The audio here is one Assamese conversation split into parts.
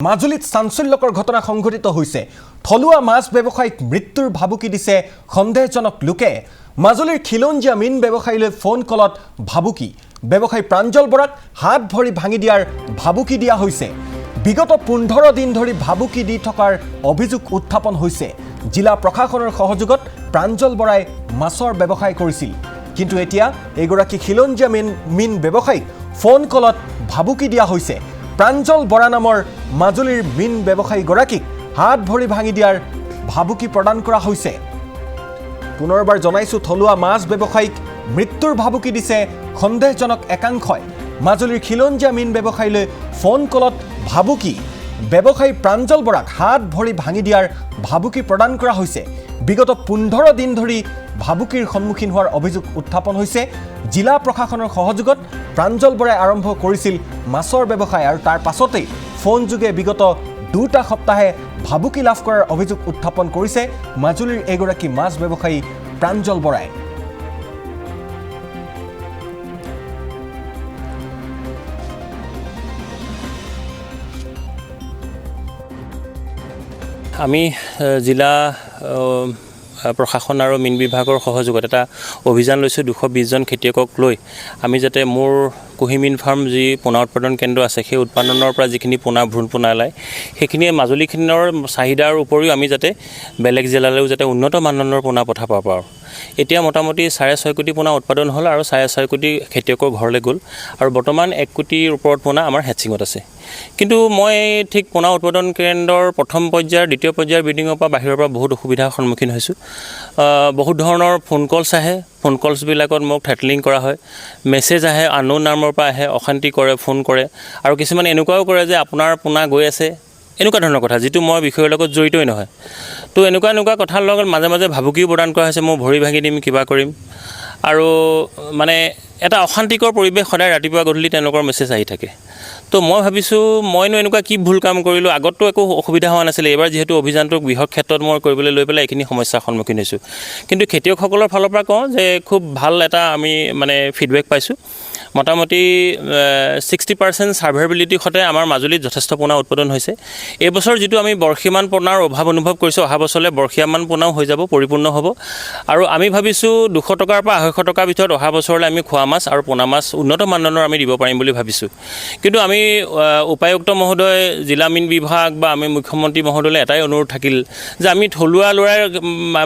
মাজুলীত চাঞ্চল্যকৰ ঘটনা সংঘটিত হৈছে। থলুৱা মাছ ব্যৱসায়ীক মৃত্যুৰ ভাবুকি দিছে সন্দেহজনক লোকে। মাজুলীৰ খিলঞ্জীয়া মীন ব্যৱসায়ীলৈ ফোন কলত ভাবুকি। ব্যৱসায়ী প্ৰাঞ্জল বৰাক হাত ভৰি ভাঙি দিয়াৰ ভাবুকি দিয়া হৈছে। বিগত 15 দিন ধৰি ভাবুকি দি থকাৰ অভিযোগ উত্থাপন হৈছে। জিলা প্ৰশাসনৰ সহযোগত প্ৰাঞ্জল বৰাই মাছৰ ব্যৱসায় কৰিছিল। কিন্তু এতিয়া এগৰাকী খিলঞ্জীয়া মীন ব্যৱসায়ীক ফোন কলত ভাবুকি দিয়া হৈছে। প্ৰাঞ্জল বৰা নামৰ মাজুলীৰ মীন ব্যৱসায়ীগৰাকীক হাত ভৰি ভাঙি দিয়াৰ ভাবুকি প্ৰদান কৰা হৈছে। পুনৰবাৰ জনাইছো, থলুৱা মাছ ব্যৱসায়ীক মৃত্যুৰ ভাবুকি দিছে সন্দেহজনক একাংশই। মাজুলীৰ খিলঞ্জীয়া মীন ব্যৱসায়ীলৈ ফোন কলত ভাবুকি। ব্যৱসায়ী প্ৰাঞ্জল বৰাক হাত ভৰি ভাঙি দিয়াৰ ভাবুকি প্ৰদান কৰা হৈছে। বিগত 15 দিন ধৰি ভাবুকিৰ সন্মুখীন হোৱাৰ অভিযোগ উত্থাপন হৈছে। জিলা প্ৰশাসনৰ সহযোগত প্ৰাঞ্জল বৰাই আৰম্ভ কৰিছিল মাছৰ ব্যৱসায় আৰু তাৰ পাছতেই ফোনযোগে বিগত 2টা সপ্তাহে ভাবুকি লাভ কৰাৰ অভিযোগ উত্থাপন কৰিছে মাজুলীৰ এগৰাকী মাছ ব্যৱসায়ী প্ৰাঞ্জল বৰাই। আমি জিলা প্ৰশাসন আৰু মীন বিভাগৰ সহযোগত এটা অভিযান লৈছোঁ 220 জন খেতিয়কক লৈ। আমি যাতে মোৰ কুহি মীন ফাৰ্ম যি পোনা উৎপাদন কেন্দ্ৰ আছে, সেই উৎপাদনৰ পৰা যিখিনি পোনা ভ্ৰূণ পোনা ওলায়, সেইখিনিয়ে মাজুলীখনৰ চাহিদাৰ উপৰিও আমি যাতে বেলেগ জিলালৈও যাতে উন্নত মানদণ্ডৰ পোনা পঠাব পাৰোঁ। এতিয়া মোটামুটি 6.5 কোটি পোনা উৎপাদন হ'ল আৰু 6.5 কোটি খেতিয়কৰ ঘৰলৈ গ'ল আৰু বৰ্তমান 1 কোটিৰ ওপৰত পোনা আমাৰ হেচিঙত আছে। কিন্তু মই ঠিক পোনা উৎপাদন কেন্দ্ৰৰ প্ৰথম পৰ্যায়ৰ দ্বিতীয় পৰ্যায়ৰ বিল্ডিঙৰ পৰা বাহিৰৰ পৰা বহুত অসুবিধাৰ সন্মুখীন হৈছোঁ। বহুত ধৰণৰ ফোন কলছ আহে। ফোন কলছবিলাকত মোক থ্ৰেটলিং কৰা হয়। মেছেজ আহে, আননোন নাম্বাৰৰ পৰা আহে, অশান্তি কৰে, ফোন কৰে আৰু কিছুমান এনেকুৱাও কৰে যে আপোনাৰ পোনা গৈ আছে, এনেকুৱা ধৰণৰ কথা, যিটো মই বিষয়ৰ লগত জড়িতই নহয়। তো এনেকুৱা কথাৰ লগত মাজে মাজে ভাবুকিও প্ৰদান কৰা হৈছে, মই ভৰি ভাঙি দিম, কিবা কৰিম। আৰু মানে এটা অশান্তিকৰ পৰিৱেশ সদায় ৰাতিপুৱা গধূলি তেওঁলোকৰ মেছেজ আহি থাকে। তো মই ভাবিছোঁ, মইনো এনেকুৱা কি ভুল কাম কৰিলোঁ। আগততো একো অসুবিধা হোৱা নাছিলে। এইবাৰ যিহেতু অভিযানটো বৃহৎ ক্ষেত্ৰত মই কৰিবলৈ লৈ পেলাই এইখিনি সমস্যাৰ সন্মুখীন হৈছোঁ। কিন্তু খেতিয়কসকলৰ ফালৰ পৰা কওঁ যে খুব ভাল এটা আমি ফিডবেক পাইছোঁ। মোটামুটি 60% সাৰ্ভাইবিলিটিৰ সৈতে আমাৰ মাজুলীত যথেষ্ট পোনা উৎপাদন হৈছে। এইবছৰ যিটো আমি বৰ্ষীমান পোনাৰ অভাৱ অনুভৱ কৰিছোঁ, অহা বছৰলৈ বৰ্ষীয়ামান পোনাও হৈ যাব, পৰিপূৰ্ণ হ'ব। আৰু আমি ভাবিছোঁ 200 টকাৰ পৰা 250 টকাৰ ভিতৰত অহা বছৰলৈ আমি খোৱা মাছ আৰু পোনা মাছ উন্নত মানদণ্ডৰ আমি দিব পাৰিম বুলি ভাবিছোঁ। কিন্তু আমি উপায়ুক্ত মহোদয়, জিলা মীন বিভাগ বা আমি মুখ্যমন্ত্ৰী মহোদয়লৈ এটাই অনুৰোধ থাকিল যে আমি থলুৱা ল'ৰাৰ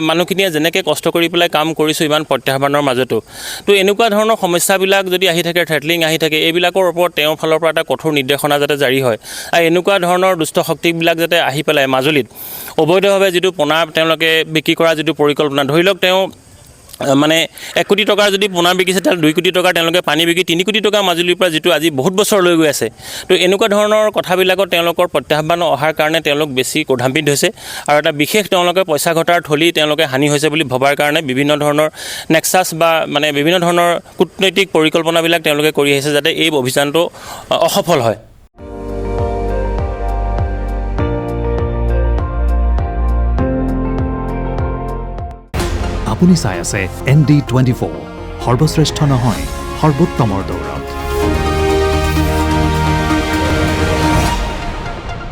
মানুহখিনিয়ে যেনেকৈ কষ্ট কৰি পেলাই কাম কৰিছোঁ ইমান প্ৰত্যাহ্বানৰ মাজতো, তো এনেকুৱা ধৰণৰ সমস্যাবিলাক যদি আহি থাকে, থ্ৰেটলিং আহি থাকে, এইবিলাকৰ ওপৰত তেওঁৰ ফালৰ পৰা এটা কঠোৰ নিৰ্দেশনা যাতে জাৰি হয় আৰু এনেকুৱা ধৰণৰ দুষ্ট শক্তিবিলাক যাতে আহি পেলাই মাজুলীত অবৈধভাৱে যিটো পোনা তেওঁলোকে বিক্ৰী কৰা যিটো পৰিকল্পনা, ধৰি লওক তেওঁ 1 কোটি টকাৰ যদি পোনা বিকিছে, তাত 2 কোটি টকাৰ তেওঁলোকে পানী বিকি 3 কোটি টকা মাজুলীৰ পৰা যিটো আজি বহুত বছৰ লৈ গৈ আছে। তো এনেকুৱা ধৰণৰ কথাবিলাকত তেওঁলোকৰ প্ৰত্যাহ্বান অহাৰ কাৰণে তেওঁলোক বেছি ক্ৰোধান্বিত হৈছে আৰু এটা বিশেষ তেওঁলোকে পইচা ঘটাৰ থলী তেওঁলোকে হানি হৈছে বুলি ভবাৰ কাৰণে বিভিন্ন ধৰণৰ নেক্সাছ বা বিভিন্ন ধৰণৰ কূটনৈতিক পৰিকল্পনাবিলাক তেওঁলোকে কৰি আহিছে যাতে এই অভিযানটো অসফল হয়। আপুনি চাই আছে ND24, সৰ্বশ্ৰেষ্ঠ নহয়, সৰ্বোত্তমৰ দৌৰ।